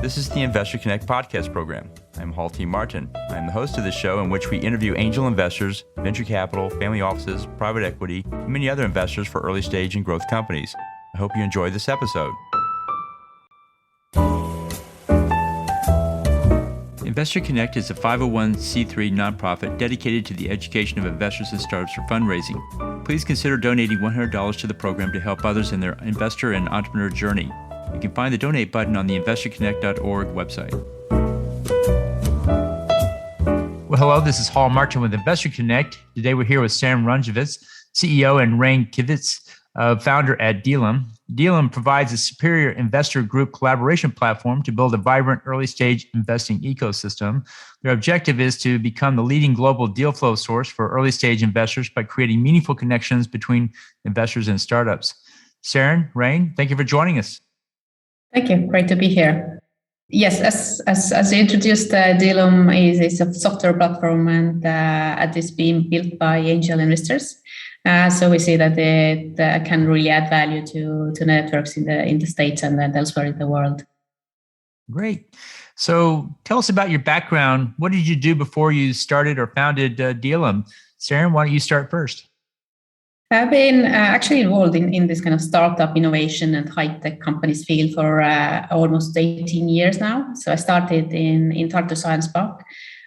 This is the Investor Connect podcast program. I'm Hall T. Martin. I'm the host of the show in which we interview angel investors, venture capital, family offices, private equity, and many other investors for early stage and growth companies. I hope you enjoy this episode. Investor Connect is a 501c3 nonprofit dedicated to the education of investors and startups for fundraising. Please consider donating $100 to the program to help others in their investor and entrepreneur journey. You can find the donate button on the investorconnect.org website. Well, hello, this is Hall Martin with Investor Connect. Today we're here with Seren Rumjancevs, CEO, and Kivisik, founder at Dealum. Dealum provides a superior investor group collaboration platform to build a vibrant early-stage investing ecosystem. Their objective is to become the leading global deal flow source for early-stage investors by creating meaningful connections between investors and startups. Seren, Rain, thank you for joining us. Thank you. Great to be here. Yes, as you introduced, Dealum is a software platform, and it is being built by angel investors. So we see that it can really add value to networks in the States and then elsewhere in the world. Great. So tell us about your background. What did you do before you started or founded Dealum? Seren, why don't you start first? I've been actually involved in this kind of startup innovation and high-tech companies field for almost 18 years now. So I started in Tartu Science Park,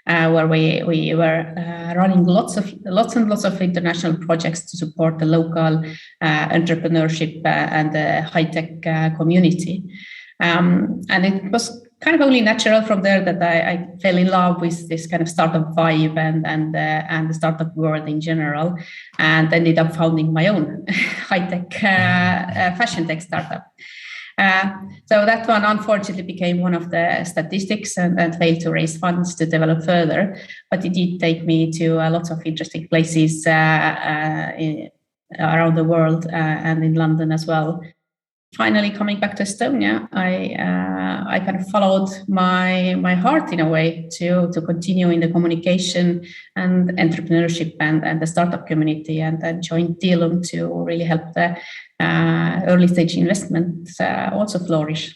where we were running lots and lots of international projects to support the local entrepreneurship and the high-tech community. And it was kind of only natural from there that I fell in love with this kind of startup vibe and the startup world in general, and ended up founding my own high-tech fashion tech startup. So that one unfortunately became one of the statistics and failed to raise funds to develop further. But it did take me to lots of interesting places around the world and in London as well. Finally, coming back to Estonia, I kind of followed my heart in a way to continue in the communication and entrepreneurship and the startup community, and then joined Dealum to really help the early stage investments also flourish.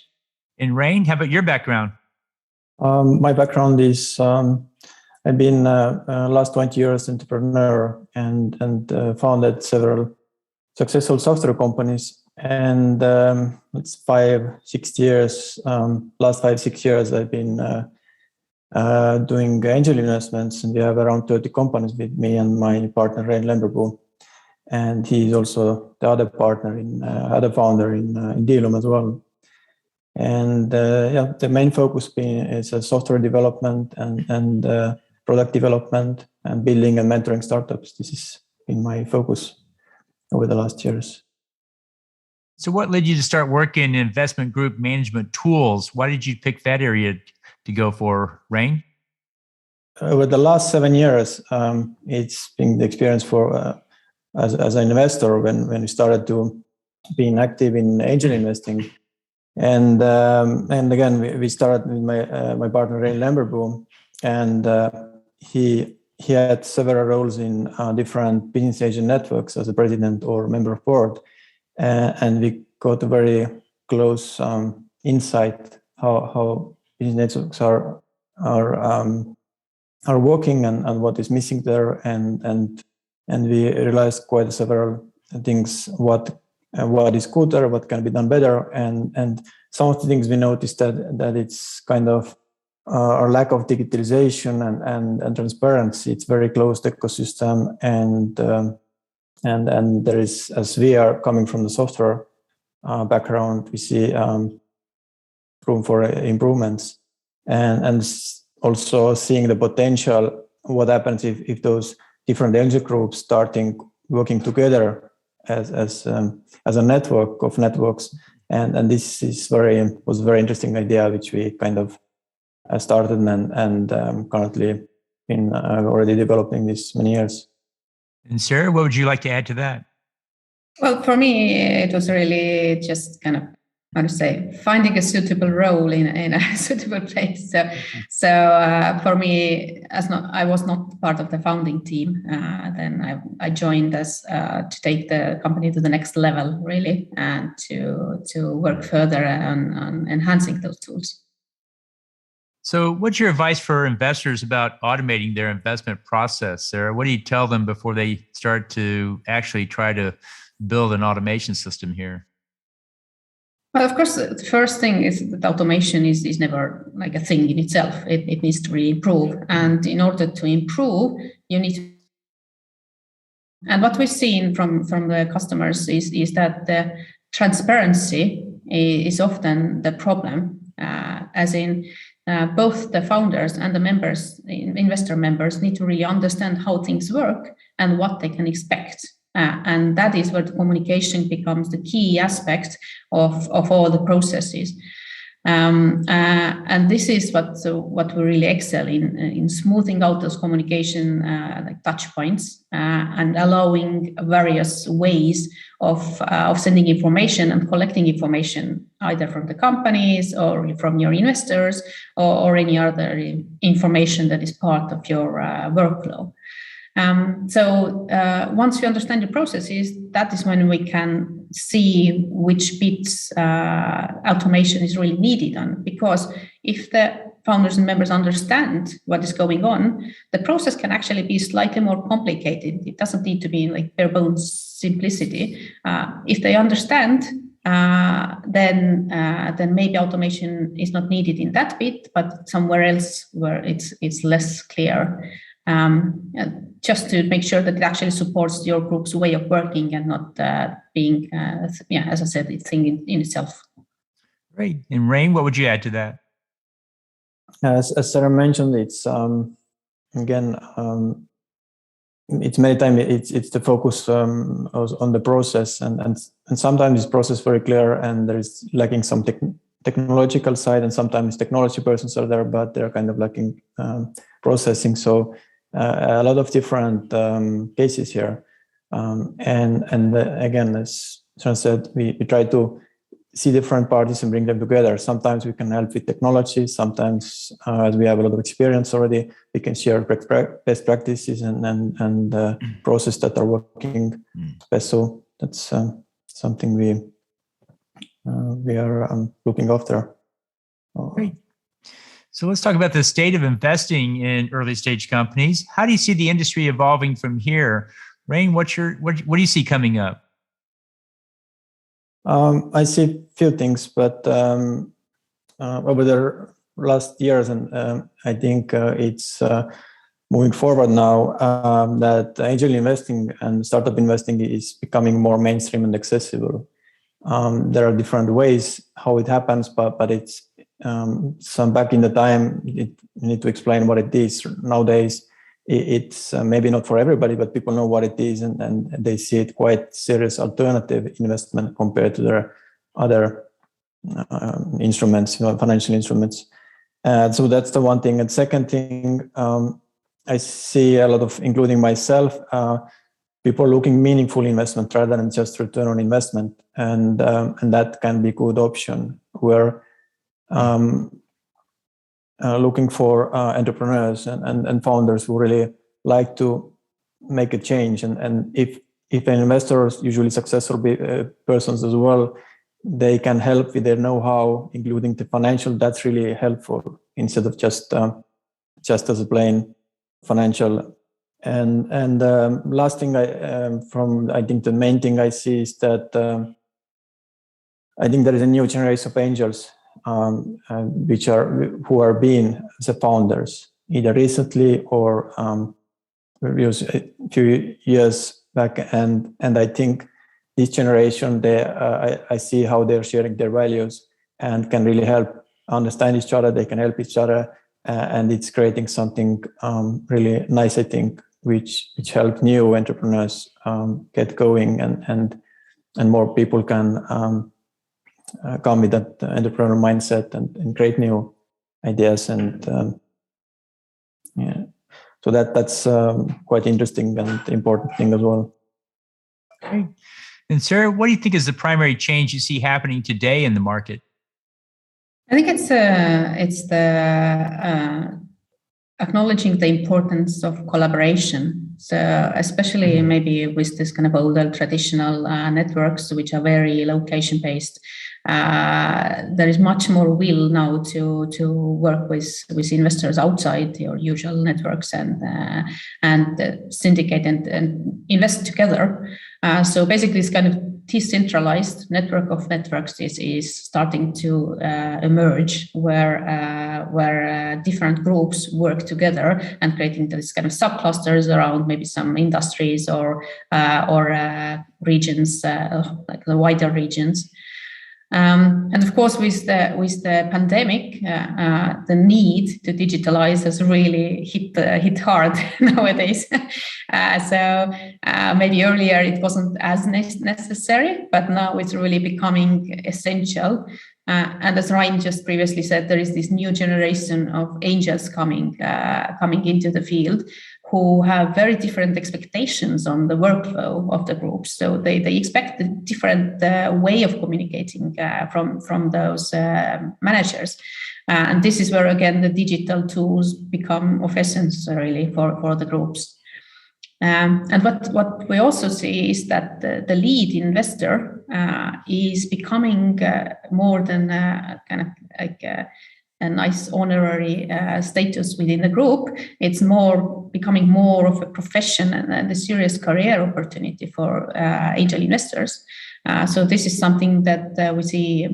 And Rain, how about your background? My background is I've been last 20 years entrepreneur and founded several successful software companies. And it's 5-6 years. Last 5-6 years, I've been doing angel investments, and we have around 30 companies with me and my partner Rein Lemberbu, and he's also the other partner other founder in Dealum as well. And the main focus is software development and product development and building and mentoring startups. This has been my focus over the last years. So what led you to start working in investment group management tools? Why did you pick that area to go for, Rain? Over the last 7 years, it's been the experience for as an investor when we started to being active in angel investing. And again, we started with my partner, Rein Lemberbu, and he had several roles in different business agent networks as a president or member of board. And we got a very close insight how business networks are working and what is missing there, and we realized quite several things what is good there, what can be done better, and some of the things we noticed that it's kind of our lack of digitalization and transparency. It's very closed ecosystem, and there is, as we are coming from the software background, we see room for improvements, and also seeing the potential. What happens if those different angel groups starting working together as a network of networks, and this was a very interesting idea which we kind of started and currently been already developing this many years. And Sarah, what would you like to add to that? Well, for me, it was really just kind of, finding a suitable role in a suitable place. So for me, I was not part of the founding team. Then I joined us to take the company to the next level, really, and to work further on enhancing those tools. So, what's your advice for investors about automating their investment process, Sarah? What do you tell them before they start to actually try to build an automation system here? Well, of course, the first thing is that automation is never like a thing in itself. It needs to really improve. And in order to improve, you need to. And what we've seen from the customers is that the transparency is often the problem, as in both the founders and the members, investor members, need to really understand how things work and what they can expect. And that is where the communication becomes the key aspect of all the processes. And this is what we really excel in smoothing out those communication like touch points and allowing various ways of sending information and collecting information either from the companies or from your investors or any other information that is part of your workflow. So once you understand the processes, that is when we can see which bits automation is really needed on. Because if the founders and members understand what is going on, the process can actually be slightly more complicated. It doesn't need to be like bare bones simplicity. If they understand, then maybe automation is not needed in that bit, but somewhere else where it's less clear. Just to make sure that it actually supports your group's way of working and not being, as I said, a thing in itself. Great. And Rain, what would you add to that? As Sarah mentioned, it's again, it's many times it's the focus on the process, and sometimes this process is very clear, and there is lacking some technological side, and sometimes technology persons are there, but they're kind of lacking processing. So a lot of different cases here, and again, as Seren said, we try to see different parties and bring them together. Sometimes we can help with technology. Sometimes, as we have a lot of experience already, we can share best practices and process that are working best. So that's something we are looking after. Great. So let's talk about the state of investing in early stage companies. How do you see the industry evolving from here? Rain, what do you see coming up? I see a few things, but over the last years, and I think it's moving forward now, that angel investing and startup investing is becoming more mainstream and accessible. There are different ways how it happens, but it's some back in the time, you need to explain what it is. Nowadays, it's maybe not for everybody, but people know what it is, and they see it quite serious alternative investment compared to their other instruments, financial instruments. So that's the one thing. And second thing, I see a lot of, including myself, people looking meaningful investment rather than just return on investment, and that can be a good option. We're looking for entrepreneurs and founders who really like to make a change. And if an investor is usually successful persons as well, they can help with their know-how, including the financial. That's really helpful instead of just as a plain financial. And last thing I think the main thing I see is that I think there is a new generation of angels who are being the founders either recently or a few years back, and I think this generation I see how they're sharing their values and can really help understand each other. They can help each other, and it's creating something really nice, I think, which help new entrepreneurs get going, and more people can come with that entrepreneurial mindset and create new ideas, and so that's quite interesting and important thing as well. Okay. And Sarah, what do you think is the primary change you see happening today in the market? I think it's the acknowledging the importance of collaboration. So especially maybe with this kind of older traditional networks, which are very location based, there is much more will now to work with investors outside your usual networks and syndicate and invest together. So basically, this kind of decentralized network of networks is starting to emerge, where different groups work together and creating this kind of subclusters around maybe some industries or regions, like the wider regions. And of course, with the pandemic, the need to digitalize has really hit hard nowadays. So maybe earlier it wasn't as necessary, but now it's really becoming essential. And as Ryan just previously said, there is this new generation of angels coming into the field, who have very different expectations on the workflow of the groups. So they expect a different way of communicating from those managers. And this is where, again, the digital tools become of essence, really, for the groups. And what we also see is that the lead investor is becoming more than kind of like a nice honorary status within the group. It's becoming more of a profession and a serious career opportunity for angel investors. So this is something that we see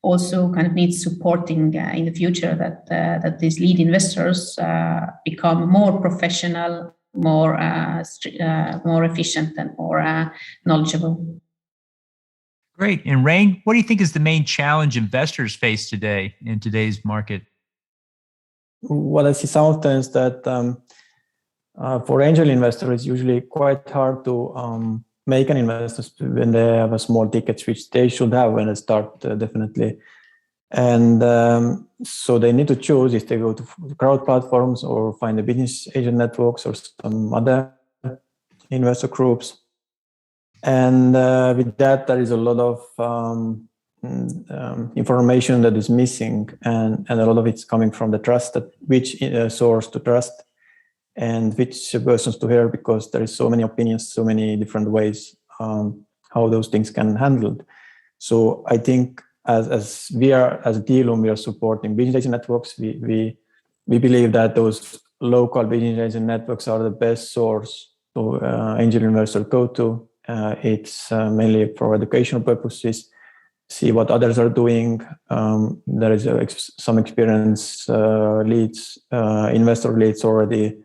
also kind of needs supporting in the future, that these lead investors become more professional, more efficient, and more knowledgeable. Great. And Rain, what do you think is the main challenge investors face today in today's market? Well, I see sometimes that for angel investors, it's usually quite hard to make an investment when they have a small ticket, which they should have when they start, definitely. And so they need to choose if they go to crowd platforms or find the business agent networks or some other investor groups. And with that, there is a lot of information that is missing, and a lot of it's coming from the trust, that which source to trust and which persons to hear, because there is so many opinions, so many different ways how those things can handled. So I think as we are, as Dealum, we are supporting business agent networks. We believe that those local business agent networks are the best source to angel investor go to. It's mainly for educational purposes, see what others are doing. There is some experience leads, investor leads already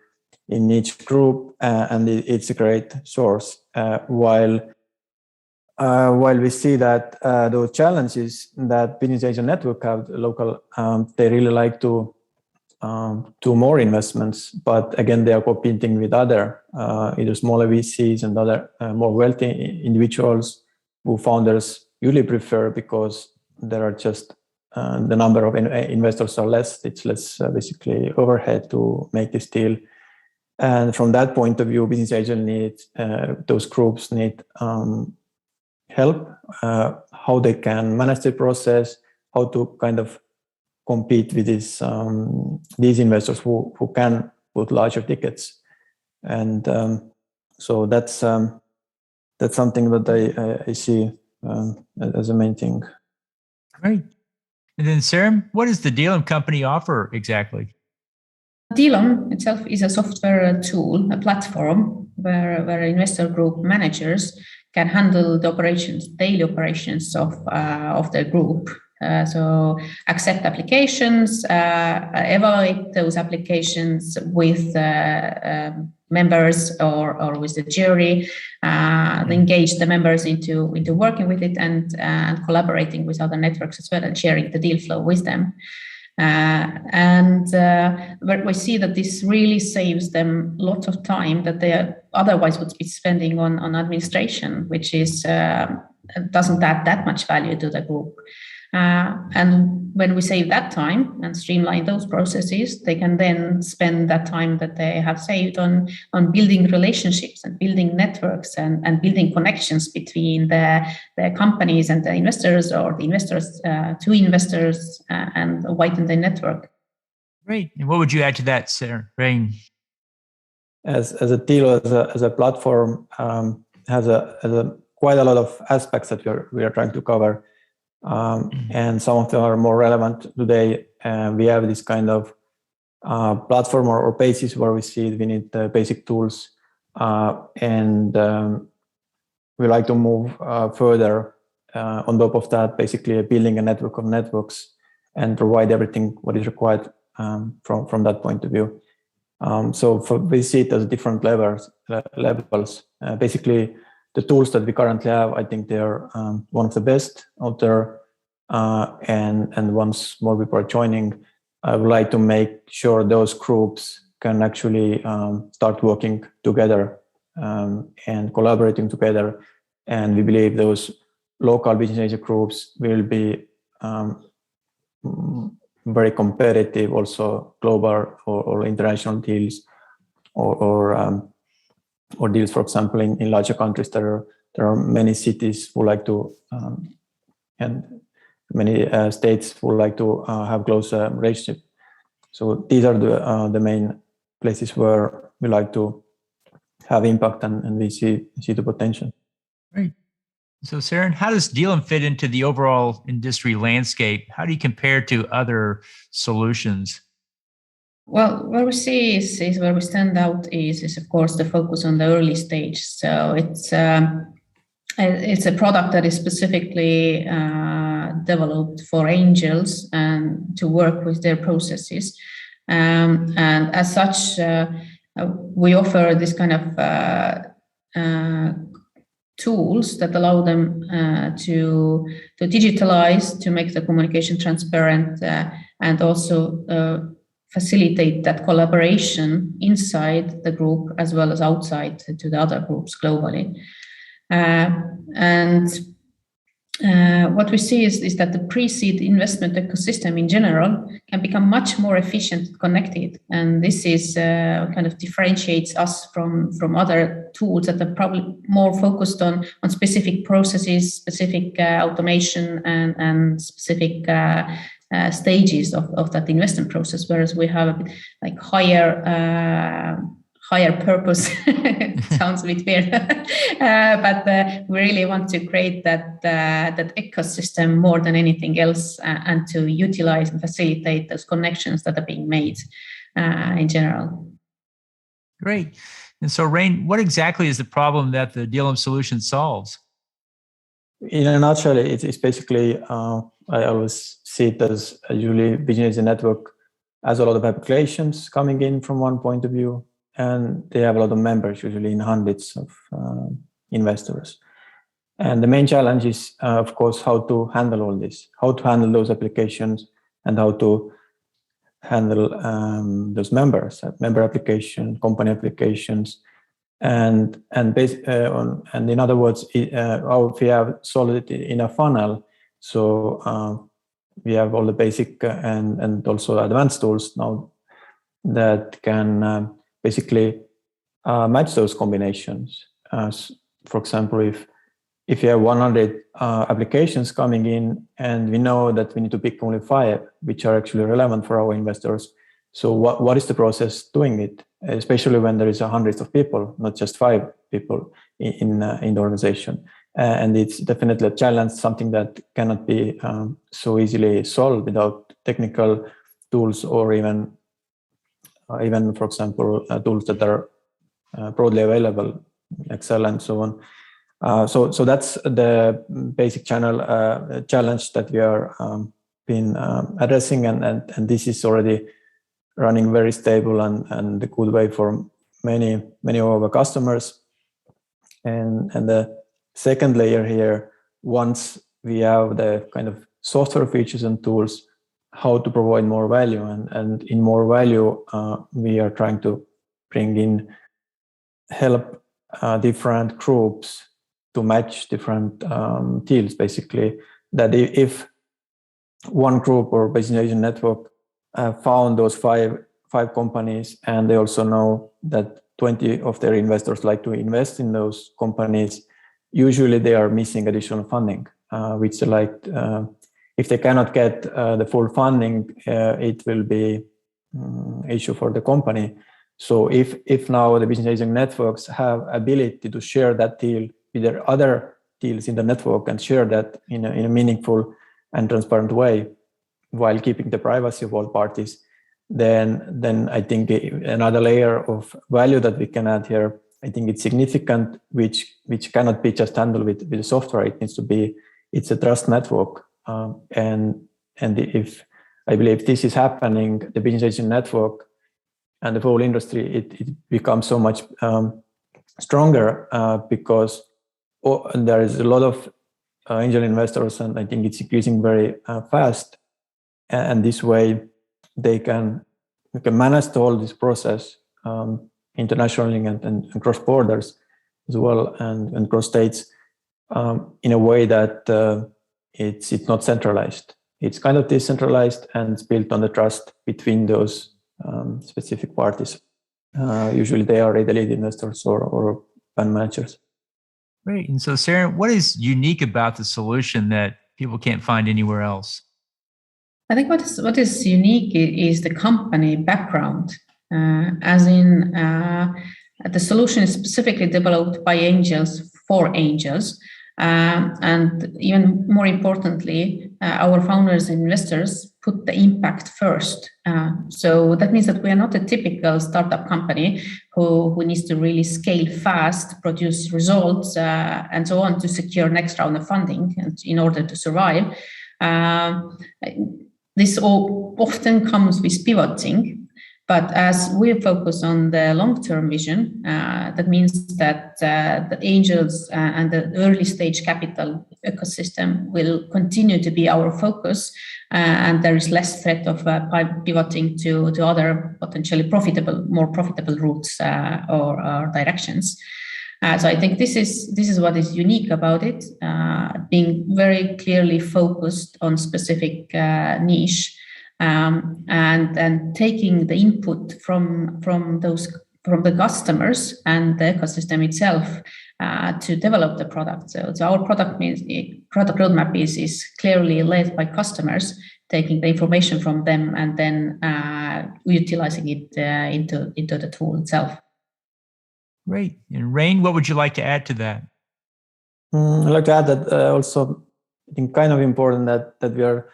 in each group, and it's a great source. While we see that those challenges that business agent network have local, they really like to do more investments, but again, they are competing with other either smaller VCs and other more wealthy individuals who founders usually prefer, because there are just the number of investors are less. It's less basically overhead to make this deal. And from that point of view, business agent needs, those groups need help, how they can manage the process, how to kind of compete with these investors who can put larger tickets. And so that's something that I see as a main thing. Great. And then Seren, what does the Dealum company offer exactly? Dealum itself is a software tool, a platform where investor group managers can handle the daily operations of their group. So accept applications, evaluate those applications with members or with the jury, engage the members into working with it and collaborating with other networks as well, and sharing the deal flow with them. But we see that this really saves them lots of time that they otherwise would be spending on administration, which is doesn't add that much value to the group. And when we save that time and streamline those processes, they can then spend that time that they have saved on building relationships and building networks and building connections between the companies and the investors, or the investors to investors, and widen the network. Great. And what would you add to that, Sarah? Rain? As a deal, as a platform, has a quite a lot of aspects that we are trying to cover. and some of them are more relevant today. We have this kind of platform or basis where we see we need basic tools, and we like to move further on top of that, basically building a network of networks and provide everything what is required from that point of view. We see it as different levels. Basically, the tools that we currently have, I think they are one of the best out there. And once more people are joining, I would like to make sure those groups can actually start working together and collaborating together. And we believe those local business agent groups will be very competitive, also global or international deals, or deals, for example, in larger countries. There are many cities who like to and many states who like to have close relationship. So these are the main places where we like to have impact, and we see the potential. Great. So Seren, how does Dealum fit into the overall industry landscape? How do you compare to other solutions? Well, where we see is where we stand out is of course the focus on the early stage. So it's a product that is specifically developed for angels and to work with their processes, and as such, we offer this kind of tools that allow them to digitalize, to make the communication transparent, and also facilitate that collaboration inside the group as well as outside to the other groups globally. What we see is that the pre-seed investment ecosystem in general can become much more efficient and connected. And this is kind of differentiates us from other tools that are probably more focused on specific processes, specific automation, and specific stages of that investment process, whereas we have a bit like higher purpose. It sounds a bit weird, but we really want to create that ecosystem more than anything else, and to utilize and facilitate those connections that are being made in general. Great. And so, Rain, what exactly is the problem that the Dealum solution solves? In a nutshell, it's basically, I always see it as usually business network has a lot of applications coming in from one point of view, and they have a lot of members, usually in hundreds of investors. And the main challenge is, of course, how to handle all this, how to handle those applications, and how to handle those members, member application, company applications, and in other words, how we have solved it in a funnel. So we have all the basic and also advanced tools now that can basically match those combinations. For example, if you have 100 applications coming in, and we know that we need to pick only 5 which are actually relevant for our investors. So what is the process doing it, especially when there is hundreds of people, not just 5 people in the organization? And it's definitely a challenge, something that cannot be so easily solved without technical tools, or even for example, tools that are broadly available, Excel and so on. So that's the basic challenge that we are been addressing, and this is already running very stable and a good way for many of our customers. And the second layer here, once we have the kind of software features and tools, how to provide more value, and in more value, we are trying to bring in help different groups to match different deals. Basically, that if one group or business agent network found those five companies, and they also know that 20 of their investors like to invest in those companies, usually they are missing additional funding, which like if they cannot get the full funding, it will be issue for the company. So if now the business agent networks have ability to share that deal with their other deals in the network and share that in a meaningful and transparent way while keeping the privacy of all parties, then I think another layer of value that we can add here, I think it's significant, which cannot be just handled with software. It needs to be, it's a trust network. And if I believe this is happening, the business agent network and the whole industry, it becomes so much stronger because there is a lot of angel investors, and I think it's increasing very fast. And this way, they can manage all this process internationally and cross borders as well, and cross states in a way that it's not centralized. It's kind of decentralized, and it's built on the trust between those specific parties. Usually, they are either lead investors or fund managers. Great. And so, Seren, what is unique about the solution that people can't find anywhere else? I think what is unique is the company background, as in the solution is specifically developed by angels for angels. And even more importantly, our founders and investors put the impact first. So that means that we are not a typical startup company who needs to really scale fast, produce results, and so on to secure next round of funding and in order to survive. This often comes with pivoting, but as we focus on the long-term vision, that means that the angels and the early stage capital ecosystem will continue to be our focus, and there is less threat of pivoting to other potentially more profitable routes or directions. So I think this is what is unique about it, being very clearly focused on specific niche, and taking the input from the customers and the ecosystem itself to develop the product. So our product roadmap is clearly led by customers, taking the information from them and then utilizing it into the tool itself. Great. And Rain, what would you like to add to that? I'd like to add that also, I think kind of important that we are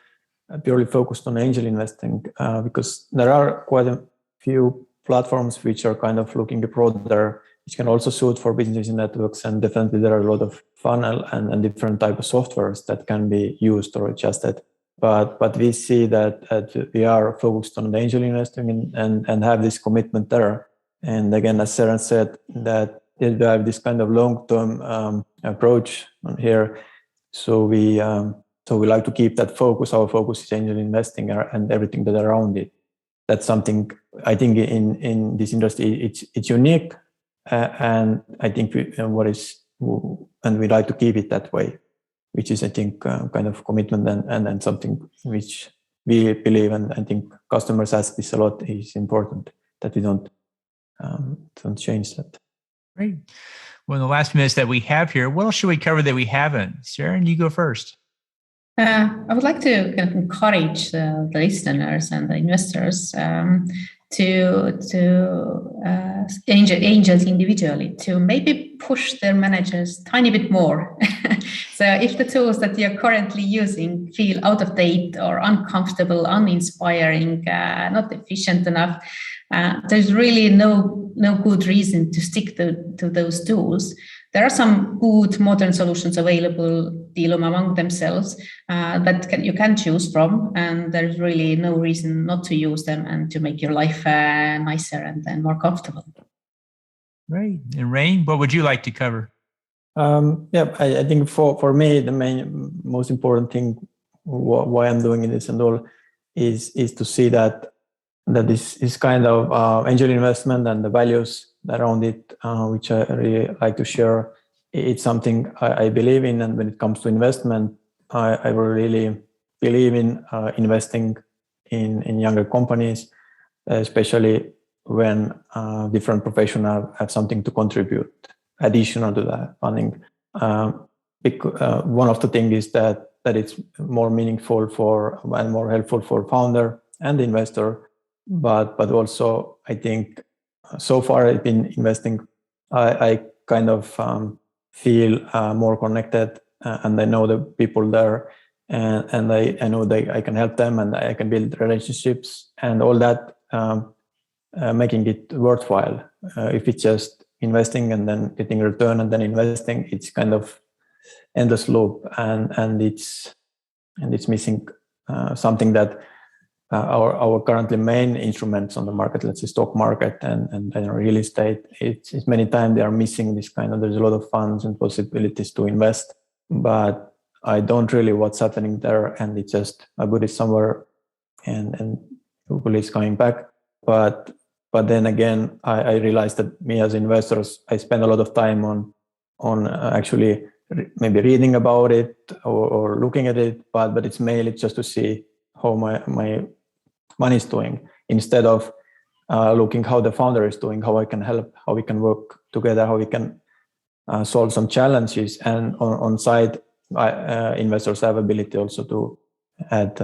purely focused on angel investing, because there are quite a few platforms which are kind of looking broader, which can also suit for business networks, and definitely there are a lot of funnel and different type of softwares that can be used or adjusted. But we see that we are focused on angel investing and have this commitment there. And again, as Seren said, that we have this kind of long-term approach on here. So we like to keep that focus. Our focus is angel investing and everything that around it. That's something I think in this industry it's unique, and I think we like to keep it that way, which is I think kind of commitment and something which we believe, and I think customers ask this a lot, is important that we don't change that. Great. Well, in the last minutes that we have here, what else should we cover that we haven't? Seren, you go first. I would like to kind of encourage the listeners and the investors angels individually to maybe push their managers a tiny bit more. So if the tools that you're currently using feel out of date or uncomfortable, uninspiring, not efficient enough, there's really no good reason to stick to those tools. There are some good modern solutions available, Dealum among themselves, that you can choose from, and there's really no reason not to use them and to make your life nicer and more comfortable. Great. And Rain, what would you like to cover? I think for me, the most important thing why I'm doing this and all is to see that this is kind of angel investment and the values around it, which I really like to share. It's something I believe in, and when it comes to investment, I really believe in investing in younger companies, especially when different professionals have something to contribute additional to that funding. One of the things is that it's more meaningful and more helpful for founder and investor, but also I think so far I've been investing, I kind of feel more connected, and I know the people there, and I know that I can help them and I can build relationships and all that, making it worthwhile. If it's just investing and then getting a return and then investing, it's kind of endless loop, and it's missing something that our currently main instruments on the market, let's say stock market and real estate, it's many times they are missing this kind of, there's a lot of funds and possibilities to invest, but I don't really what's happening there, and it's just I put it somewhere and hopefully it's coming back. But then again, I realized that me as investors, I spend a lot of time on actually maybe reading about it or looking at it, but it's mainly just to see how my money is doing, instead of looking how the founder is doing, how I can help, how we can work together, how we can solve some challenges. And on side, investors have ability also to add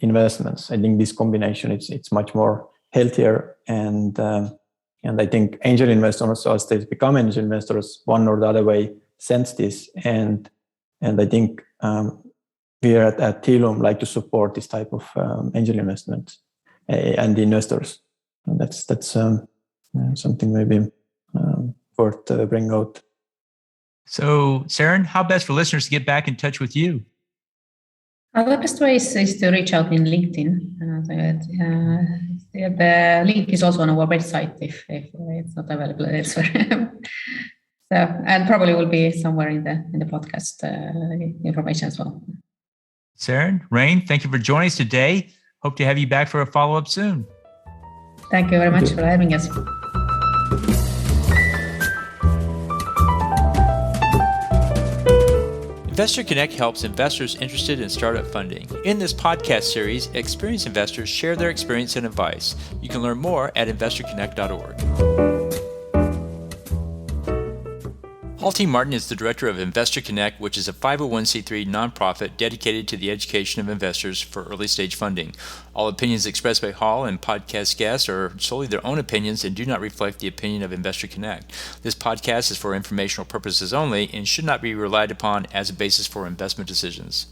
investments. I think this combination, it's much more healthier, and I think angel investors, as they become angel investors, one or the other way, sense this, and I think we at Dealum like to support this type of angel investment and the investors. And that's something maybe worth bring out. So, Seren, how best for listeners to get back in touch with you? The best way is to reach out in LinkedIn. The link is also on our website if it's not available elsewhere. So, and probably will be somewhere in the podcast information as well. Seren, Rain, thank you for joining us today. Hope to have you back for a follow-up soon. Thank you very much for having us. Investor Connect helps investors interested in startup funding. In this podcast series, experienced investors share their experience and advice. You can learn more at investorconnect.org. Halti Martin is the director of Investor Connect, which is a 501c3 nonprofit dedicated to the education of investors for early-stage funding. All opinions expressed by Hall and podcast guests are solely their own opinions and do not reflect the opinion of Investor Connect. This podcast is for informational purposes only and should not be relied upon as a basis for investment decisions.